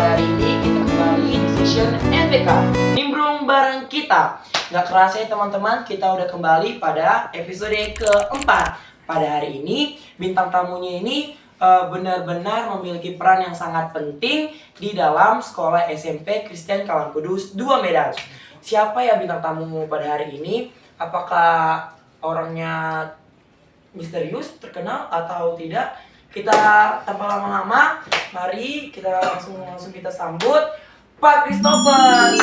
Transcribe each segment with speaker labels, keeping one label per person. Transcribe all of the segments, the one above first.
Speaker 1: hari ini kita kembali di session NBK Nimbrung bareng kita. Nggak kerasa ya teman-teman, kita udah kembali pada episode keempat. Pada hari ini, bintang tamunya ini benar-benar memiliki peran yang sangat penting di dalam sekolah SMP Kristen Kawan Kudus 2 Medan. Siapa ya bintang tamu pada hari ini? Apakah orangnya misterius, terkenal atau tidak? Kita tanpa lama-lama, mari kita langsung kita sambut Pak Christopher.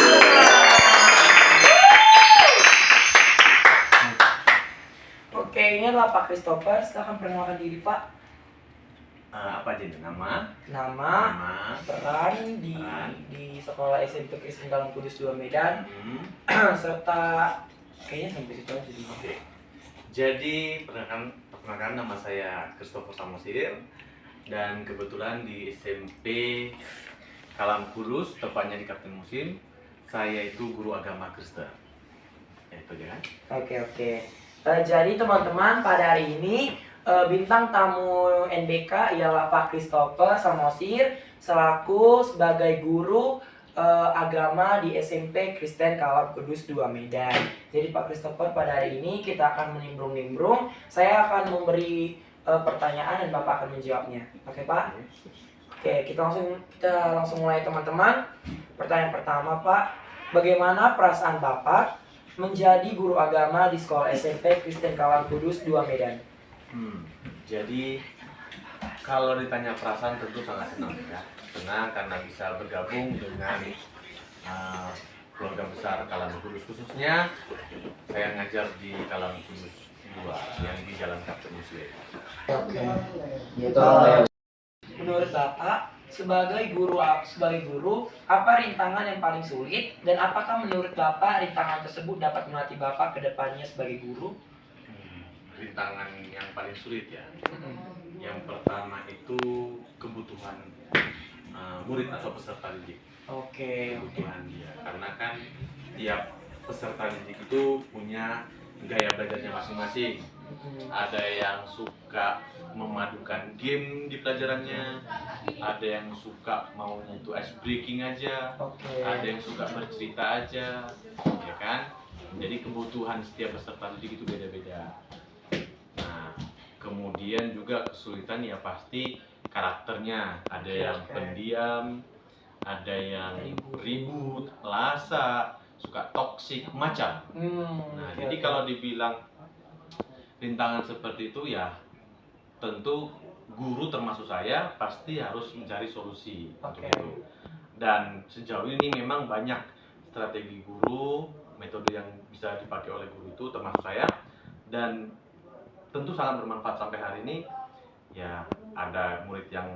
Speaker 1: Oke, ini adalah Pak Christopher. Silahkan perkenalkan diri Pak.
Speaker 2: Apa aja nama?
Speaker 1: Nama, peran di sekolah SMP Kristen Kawan Kudus 2 Medan, serta kayaknya sampai situ aja.
Speaker 2: Oke. Jadi perkenalkan nama saya Christopher Samosir dan kebetulan di SMP Kalam Kudus, tepatnya di Kapten Musim, saya itu guru agama Kristen. Itu aja kan?
Speaker 1: Oke. Jadi teman-teman, pada hari ini bintang tamu NBK ialah Pak Christopher Samosir selaku sebagai guru agama di SMP Kristen Kalam Kudus 2 Medan. Jadi Pak Christopher, pada hari ini kita akan menimbrung-nimbrung. Saya akan memberi pertanyaan dan Bapak akan menjawabnya. Oke Pak? Oke, kita langsung mulai teman-teman. Pertanyaan pertama Pak, bagaimana perasaan Bapak menjadi guru agama di sekolah SMP Kristen Kalam Kudus 2 Medan?
Speaker 2: Jadi kalau ditanya perasaan tentu sangat senang ya. Senang karena bisa bergabung dengan keluarga besar Kalam Kudus, khususnya saya ngajar di Kalam Kudus 2 yang di Jalan Kapten Muslim.
Speaker 1: Oke. Menurut Bapak sebagai guru, apa rintangan yang paling sulit dan apakah menurut Bapak rintangan tersebut dapat melatih Bapak ke depannya sebagai guru?
Speaker 2: Rintangan yang paling sulit ya. Yang pertama itu kebutuhan murid atau peserta didik.
Speaker 1: Oke.
Speaker 2: Kebutuhan dia, karena kan tiap peserta didik itu punya gaya belajarnya masing-masing. Ada yang suka memadukan game di pelajarannya, ada yang suka maunya itu ice breaking aja, ada yang suka bercerita aja, ya kan? Jadi kebutuhan setiap peserta didik itu beda-beda. Nah, kemudian juga kesulitan ya pasti karakternya. Ada yang pendiam, ada yang ribut, lasa, suka toksik, macam. Nah, jadi kalau dibilang rintangan seperti itu ya tentu guru termasuk saya pasti harus mencari solusi untuk itu. Dan sejauh ini memang banyak strategi guru, metode yang bisa dipakai oleh guru itu termasuk saya, dan tentu sangat bermanfaat sampai hari ini. Ya, ada murid yang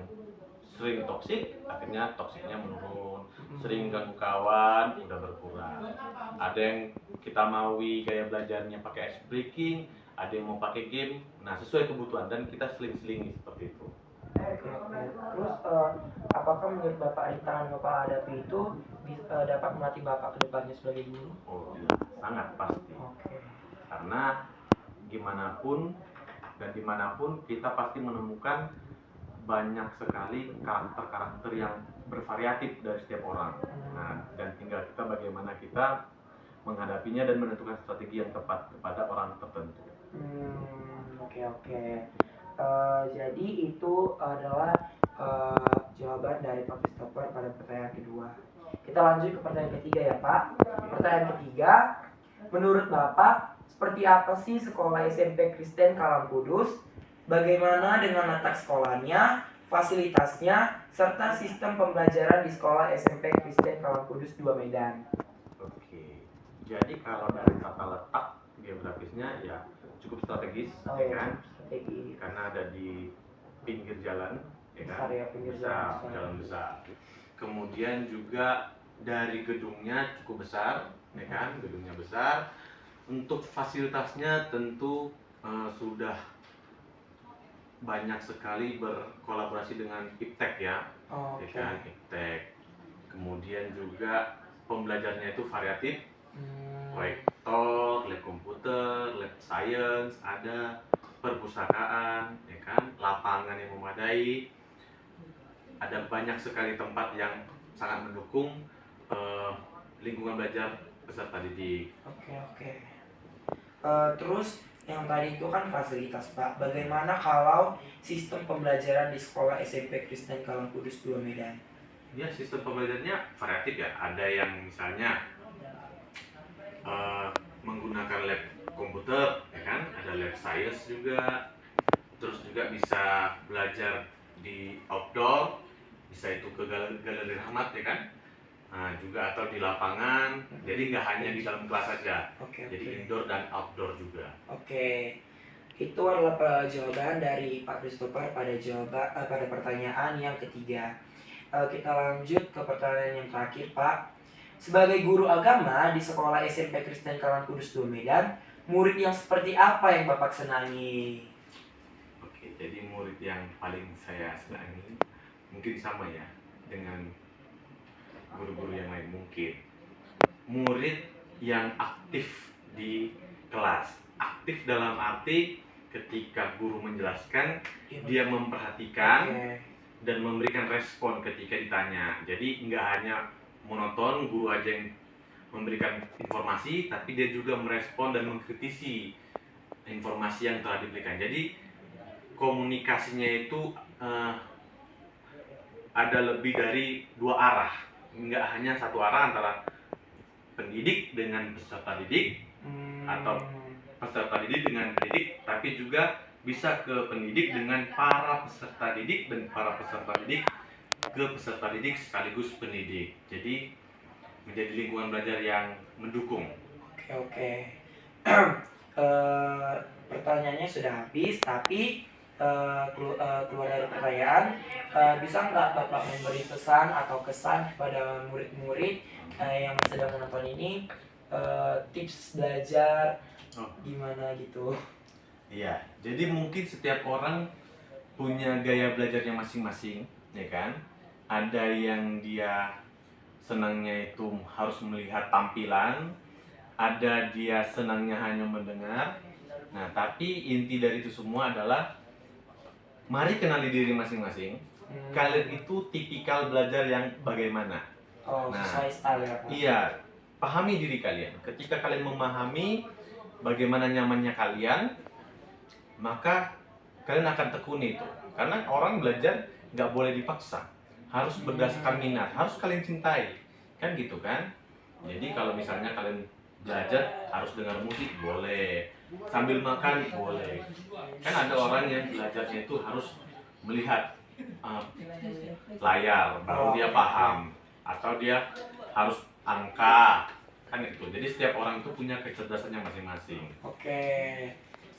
Speaker 2: sering toksik, akhirnya toksiknya menurun. Sering ganggu kawan, udah berkurang. Ada yang kita maui gaya belajarnya pakai ice breaking, ada yang mau pakai game. Nah, sesuai kebutuhan dan kita seling-selingi seperti itu.
Speaker 1: Terus apakah menurut Bapak rintangan yang Bapak hadapi itu dapat melatih Bapak ke depannya sebagai guru?
Speaker 2: Oh iya, sangat pasti. Karena gimana pun dan dimanapun kita pasti menemukan banyak sekali karakter-karakter yang bervariatif dari setiap orang. Nah, dan tinggal kita bagaimana kita menghadapinya dan menentukan strategi yang tepat kepada orang tertentu.
Speaker 1: Oke. Jadi itu adalah jawaban dari Pak Christopher pada pertanyaan kedua. Kita lanjut ke pertanyaan ketiga ya Pak. Pertanyaan ketiga, menurut Bapak seperti apa sih sekolah SMP Kristen Kalam Kudus? Bagaimana dengan letak sekolahnya, fasilitasnya, serta sistem pembelajaran di sekolah SMP Kristen Kalam Kudus 2 Medan?
Speaker 2: Oke, jadi kalau dari tata letak geografisnya ya cukup strategis, ya kan? Karena ada di pinggir jalan, ya kan? Jalan besar. Kemudian juga dari gedungnya cukup besar, ya kan? Gedungnya besar. Untuk fasilitasnya tentu sudah banyak sekali berkolaborasi dengan IPTEK ya, ya kan? IPTEK. Kemudian juga pembelajarnya itu variatif, proyektor, lab komputer, lab science, ada perpustakaan, ya kan? Lapangan yang memadai, ada banyak sekali tempat yang sangat mendukung lingkungan belajar peserta didik.
Speaker 1: Oke. Terus yang tadi itu kan fasilitas Pak. Bagaimana kalau sistem pembelajaran di sekolah SMP Kristen Kalang Kudus 2 Medan?
Speaker 2: Ya, sistem pembelajarannya variatif ya. Ada yang misalnya menggunakan lab komputer, ya kan? Ada lab science juga. Terus juga bisa belajar di outdoor, bisa itu ke galeri Rahmat, ya kan? Nah, juga atau di lapangan. Jadi nggak hanya di dalam kelas saja. Jadi indoor dan outdoor juga.
Speaker 1: Oke. Itu adalah jawaban dari Pak Christopher pada pertanyaan yang ketiga. Kita lanjut ke pertanyaan yang terakhir, Pak. Sebagai guru agama di sekolah SMP Kristen Kalang Kudus 2 Medan, murid yang seperti apa yang Bapak senangi?
Speaker 2: Oke, jadi murid yang paling saya senangi mungkin sama ya dengan guru-guru yang lain. Mungkin murid yang aktif di kelas. Aktif dalam arti ketika guru menjelaskan, dia memperhatikan dan memberikan respon ketika ditanya. Jadi nggak hanya monoton guru aja yang memberikan informasi, tapi dia juga merespon dan mengkritisi informasi yang telah diberikan. Jadi komunikasinya itu ada lebih dari dua arah, nggak hanya satu arah antara pendidik dengan peserta didik atau peserta didik dengan pendidik, tapi juga bisa ke pendidik dengan para peserta didik dan para peserta didik ke peserta didik sekaligus pendidik. Jadi menjadi lingkungan belajar yang mendukung.
Speaker 1: Oke. Pertanyaannya sudah habis, tapi keluar dari pertanyaan, bisa nggak Bapak memberi pesan atau kesan kepada murid-murid yang sedang menonton ini, tips belajar gimana gitu?
Speaker 2: Iya, jadi mungkin setiap orang punya gaya belajarnya masing-masing, ya kan? Ada yang dia senangnya itu harus melihat tampilan, ada dia senangnya hanya mendengar. Nah, tapi inti dari itu semua adalah mari kenali diri masing-masing. Kalian itu tipikal belajar yang bagaimana?
Speaker 1: Sesuai style ya, Pak?
Speaker 2: Iya, pahami diri kalian. Ketika kalian memahami bagaimana nyamannya kalian, maka kalian akan tekuni itu. Karena orang belajar nggak boleh dipaksa, harus berdasarkan minat, harus kalian cintai, kan gitu kan? Jadi kalau misalnya kalian belajar harus dengar musik, boleh. Sambil makan, boleh. Kan ada orang yang belajarnya itu harus melihat layar, baru dia paham. Atau dia harus angka, kan itu. Jadi setiap orang itu punya kecerdasannya masing-masing.
Speaker 1: Oke.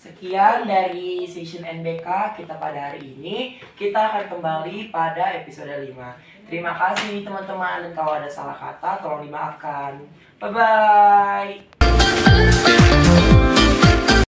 Speaker 1: Sekian dari session NBK kita pada hari ini. Kita akan kembali pada episode 5. Terima kasih teman-teman, dan kalau ada salah kata tolong dimaafkan. Bye-bye.